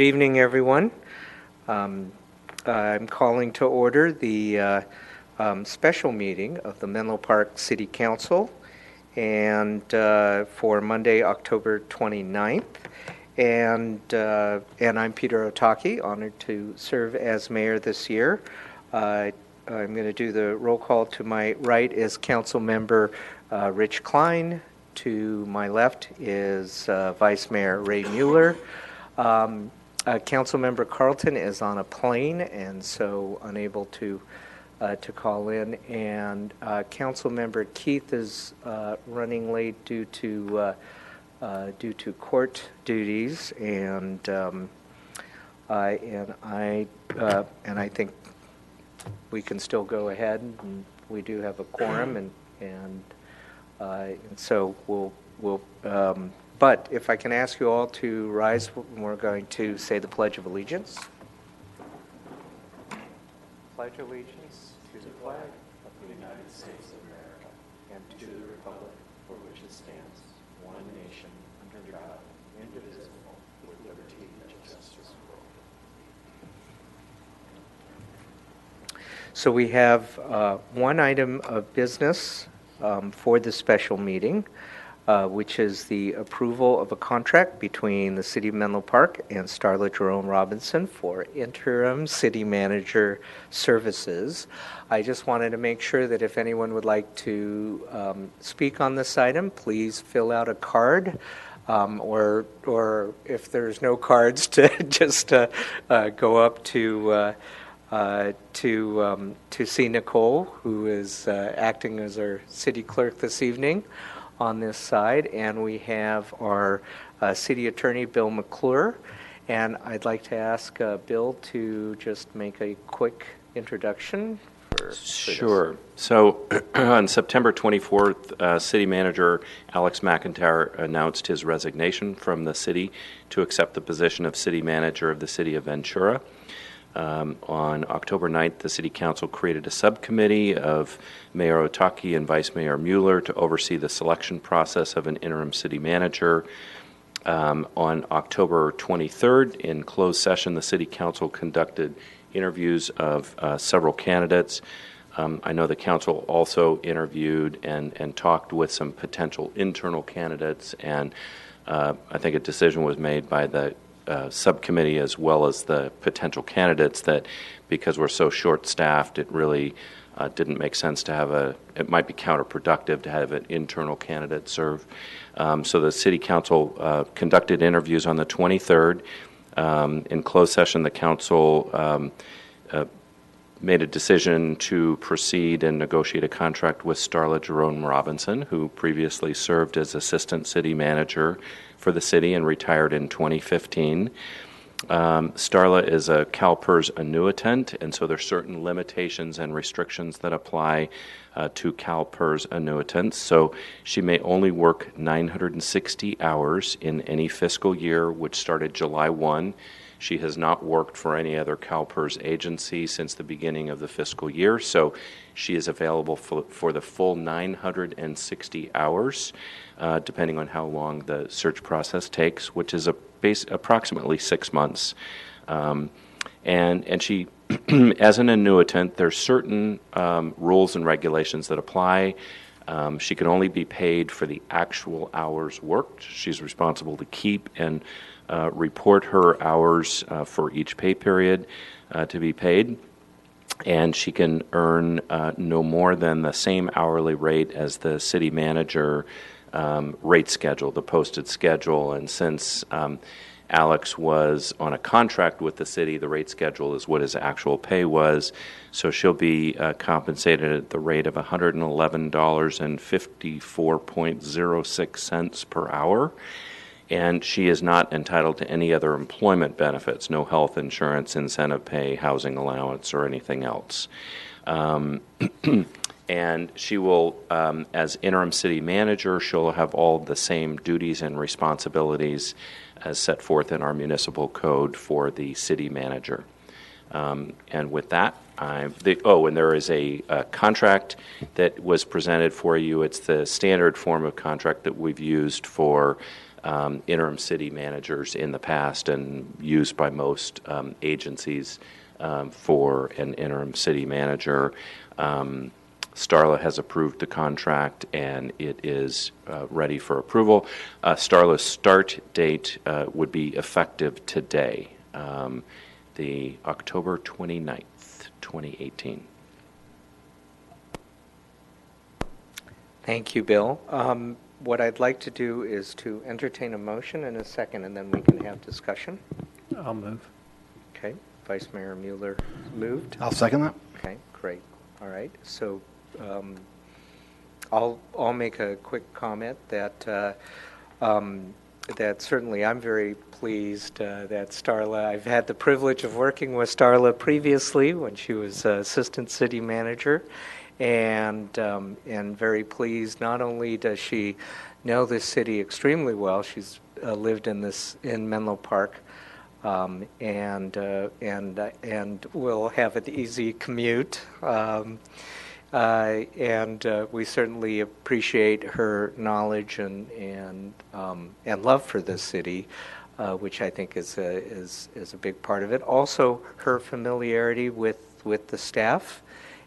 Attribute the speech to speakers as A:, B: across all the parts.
A: Good evening, everyone. I'm calling to order the special meeting of the Menlo Park City Council and for Monday, October 29th. And I'm Peter Otake, honored to serve as mayor this year. I'm going to do the roll call. To my right is Council Member Rich Klein. To my left is Vice Mayor Ray Mueller. Councilmember Carlton is on a plane and so unable to call in, and Councilmember Keith is running late due to court duties, and I think we can still go ahead, and we do have a quorum, and so we'll. But if I can ask you all to rise, we're going to say the Pledge of Allegiance. Pledge allegiance to the flag of the United States of America and to the republic for which it stands, one nation, under God, indivisible, with liberty and justice for all. So we have one item of business for the special meeting, which is the approval of a contract between the City of Menlo Park and Starla Jerome Robinson for interim city manager services. I just wanted to make sure that if anyone would like to speak on this item, please fill out a card, or if there's no cards, to just go up to see Nicole, who is acting as our city clerk this evening, on this side, and we have our city attorney, Bill McClure, and I'd like to ask Bill to just make a quick introduction for
B: Sure. So on September 24th, City Manager Alex McIntyre announced his resignation from the city to accept the position of City Manager of the City of Ventura. On October 9th, the City Council created a subcommittee of Mayor Otake and Vice Mayor Mueller to oversee the selection process of an interim city manager. On October 23rd, in closed session, the City Council conducted interviews of several candidates. I know the Council also interviewed and talked with some potential internal candidates, and I think a decision was made by the subcommittee as well as the potential candidates that because we're so short-staffed, it really didn't make sense to have it might be counterproductive to have an internal candidate serve. So the City Council conducted interviews on the 23rd. In closed session, the Council made a decision to proceed and negotiate a contract with Starla Jerome Robinson, who previously served as Assistant City Manager for the city and retired in 2015. Starla is a CalPERS annuitant, and so there are certain limitations and restrictions that apply to CalPERS annuitants. So she may only work 960 hours in any fiscal year, which started July 1. She has not worked for any other CalPERS agency since the beginning of the fiscal year, so she is available for the full 960 hours, depending on how long the search process takes, which is approximately 6 months. And she, as an annuitant, there's certain rules and regulations that apply. She can only be paid for the actual hours worked. She's responsible to keep and report her hours for each pay period to be paid, and she can earn no more than the same hourly rate as the city manager rate schedule, the posted schedule. And since Alex was on a contract with the city, the rate schedule is what his actual pay was, so she'll be compensated at the rate of $111.54.06 per hour. And she is not entitled to any other employment benefits, no health insurance, incentive pay, housing allowance, or anything else. And she will, as interim city manager, she'll have all the same duties and responsibilities as set forth in our municipal code for the city manager. And with that, and there is a contract that was presented for you. It's the standard form of contract that we've used for interim city managers in the past and used by most agencies for an interim city manager. Starla has approved the contract, and it is ready for approval. Starla's start date would be effective today, the October 29th, 2018.
A: Thank you, Bill. What I'd like to do is to entertain a motion in a second, and then we can have discussion.
C: I'll move.
A: Okay, Vice Mayor Mueller moved.
D: I'll second that.
A: Okay, great. All right, so I'll make a quick comment that that certainly I'm very pleased that Starla. I've had the privilege of working with Starla previously when she was assistant city manager, and very pleased. Not only does she know this city extremely well, she's lived in Menlo Park. And we'll have an easy commute. And we certainly appreciate her knowledge and love for this city, which I think is a big part of it. Also, her familiarity with the staff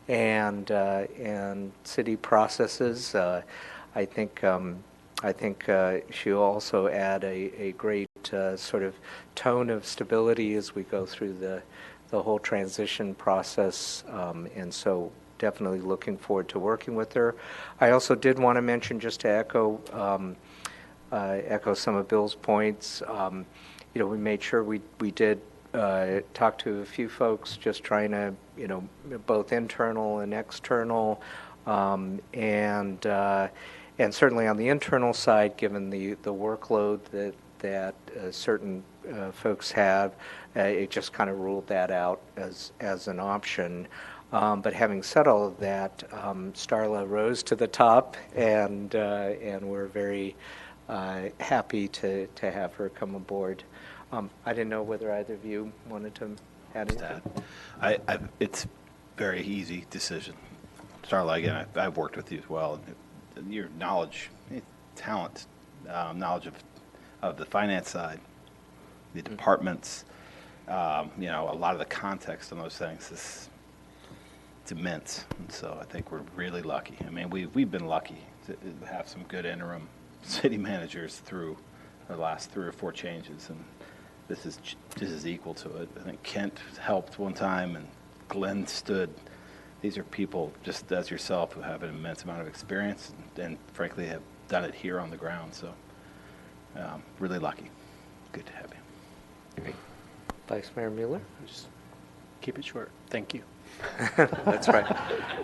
A: and city processes. I think she'll also add a great sort of tone of stability as we go through the whole transition process, and so definitely looking forward to working with her. I also did want to mention, just to echo some of Bill's points, we made sure we did talk to a few folks, just trying to, both internal and external, and certainly on the internal side, given the workload that certain folks have, it just kind of ruled that out as an option. But having said all of that, Starla rose to the top, and we're very happy to have her come aboard. I didn't know whether either of you wanted to add anything.
D: It's very easy decision. Starla, again, I've worked with you as well. Your knowledge, talent, knowledge of the finance side, the departments, a lot of the context on those things it's immense. And so I think we're really lucky. I mean, we've been lucky to have some good interim city managers through the last 3 or 4 changes, and this is equal to it. I think Kent helped one time, and Glenn stood. These are people, just as yourself, who have an immense amount of experience and frankly have done it here on the ground. So really lucky. Good to have you.
A: Great. Vice Mayor Mueller?
C: Just keep it short. Thank you.
A: That's right.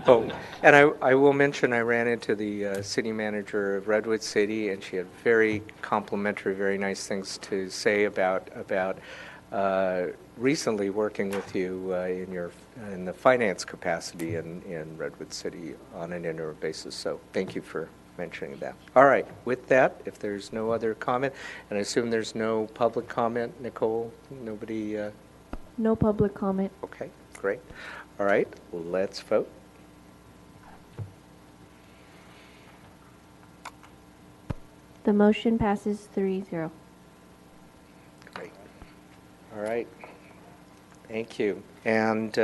A: Oh, and I will mention I ran into the city manager of Redwood City, and she had very complimentary, very nice things to say about recently working with you in the finance capacity in Redwood City on an interim basis. So thank you for mentioning that. All right. With that, if there's no other comment, and I assume there's no public comment, Nicole, nobody.
E: No public comment.
A: Okay. Great. All right. Let's vote.
E: The motion passes 3-0.
A: Great. All right. Thank you. And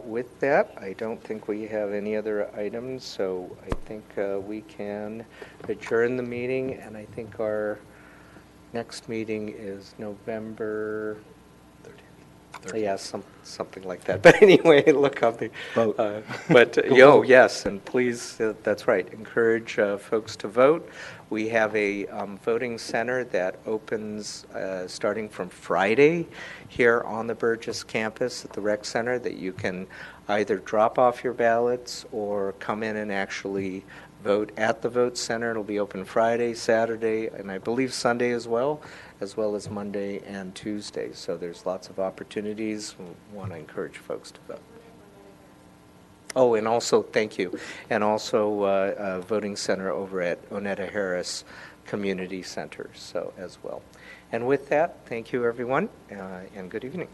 A: with that, I don't think we have any other items, so I think we can adjourn the meeting, and I think our next meeting is November 30th. Yeah, something like that. But anyway, look up the
D: Vote.
A: Yes, and please, that's right, encourage folks to vote. We have a voting center that opens starting from Friday here on the Burgess campus at the Rec Center, that you can either drop off your ballots or come in and actually vote at the vote center. It'll be open Friday, Saturday, and I believe Sunday as well as Monday and Tuesday. So there's lots of opportunities. We want to encourage folks to vote. Oh, and also, thank you, and also a voting center over at Onetta Harris Community Center, so as well. And with that, thank you, everyone, and good evening.